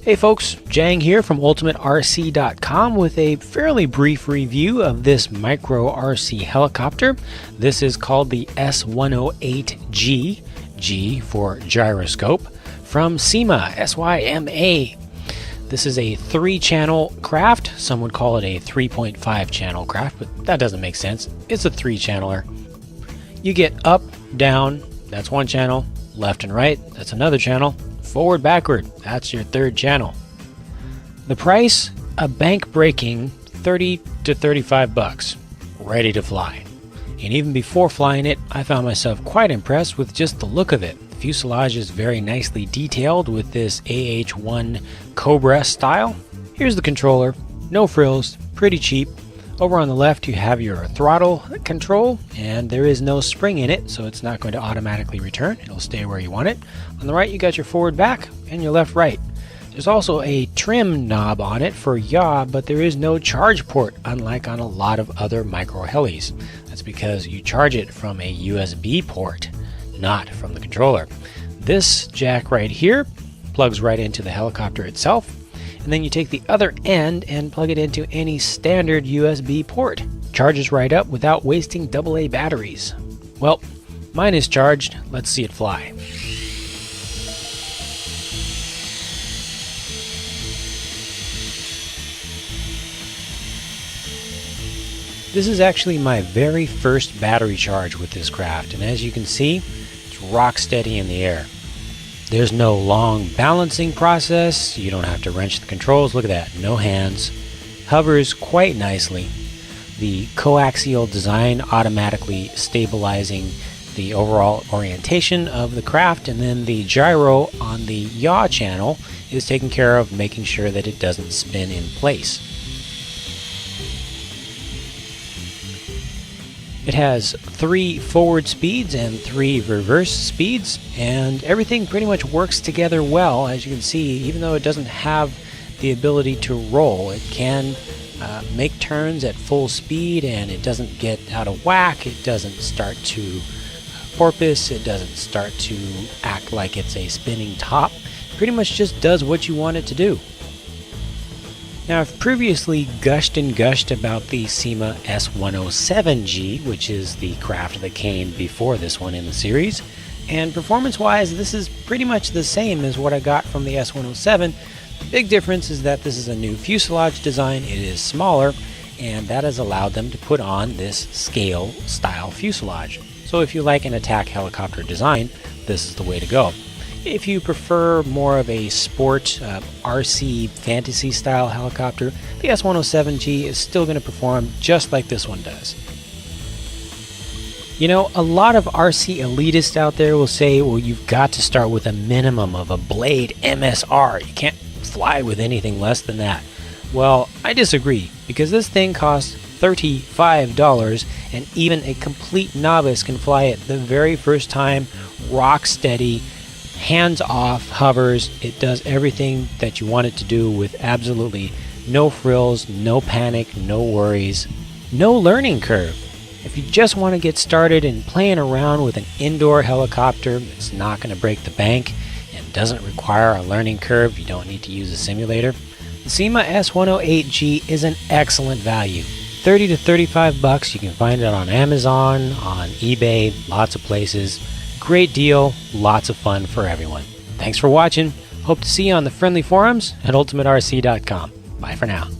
Hey folks, Jang here from UltimateRC.com with a fairly brief review of this micro RC helicopter. This is called the S108G, G for gyroscope, from Syma S108G. This is a 3-channel craft. Some would call it a 3.5 channel craft, but that doesn't make sense. It's a 3-channeler. You get up, down, that's 1 channel, left and right, that's another channel, forward, backward, that's your 3rd channel. The price, a bank-breaking $30 to $35, ready to fly. And even before flying it, I found myself quite impressed with just the look of it. The fuselage is very nicely detailed with this AH-1 Cobra style. Here's the controller, no frills, pretty cheap. Over on the left you have your throttle control, and there is no spring in it, so it's not going to automatically return. It'll stay where you want it. On the right you got your forward back and your left right. There's also a trim knob on it for yaw, but there is no charge port, unlike on a lot of other micro helis. That's because you charge it from a USB port, not from the controller. This jack right here plugs right into the helicopter itself, and then you take the other end and plug it into any standard USB port. Charges right up without wasting AA batteries. Well, mine is charged. Let's see it fly. This is actually my very first battery charge with this craft, and as you can see, it's rock steady in the air. There's no long balancing process. You don't have to wrench the controls. Look at that, no hands. Hovers quite nicely. The coaxial design automatically stabilizing the overall orientation of the craft, and then the gyro on the yaw channel is taken care of, making sure that it doesn't spin in place. It has 3 forward speeds and 3 reverse speeds, and everything pretty much works together well. As you can see, even though it doesn't have the ability to roll, it can make turns at full speed, and it doesn't get out of whack. It doesn't start to porpoise. It doesn't start to act like it's a spinning top. It pretty much just does what you want it to do. Now, I've previously gushed about the Syma S107G, which is the craft that came before this one in the series, and performance-wise, this is pretty much the same as what I got from the S107. The big difference is that this is a new fuselage design. It is smaller, and that has allowed them to put on this scale-style fuselage. So if you like an attack helicopter design, this is the way to go. If you prefer more of a sport RC fantasy style helicopter, the S107G is still going to perform just like this one does. You know, a lot of RC elitists out there will say, well, you've got to start with a minimum of a Blade MSR. You can't fly with anything less than that. Well, I disagree, because this thing costs $35, and even a complete novice can fly it the very first time, rock steady, hands off, hovers. It does everything that you want it to do with absolutely no frills, no panic, no worries, no learning curve. If you just want to get started in playing around with an indoor helicopter that's not going to break the bank and doesn't require a learning curve, you don't need to use a simulator, the Syma S108G is an excellent value. $30 to $35. You can find it on Amazon, on eBay, lots of places. Great deal, lots of fun for everyone. Thanks for watching. Hope to see you on the friendly forums at UltimateRC.com. Bye for now.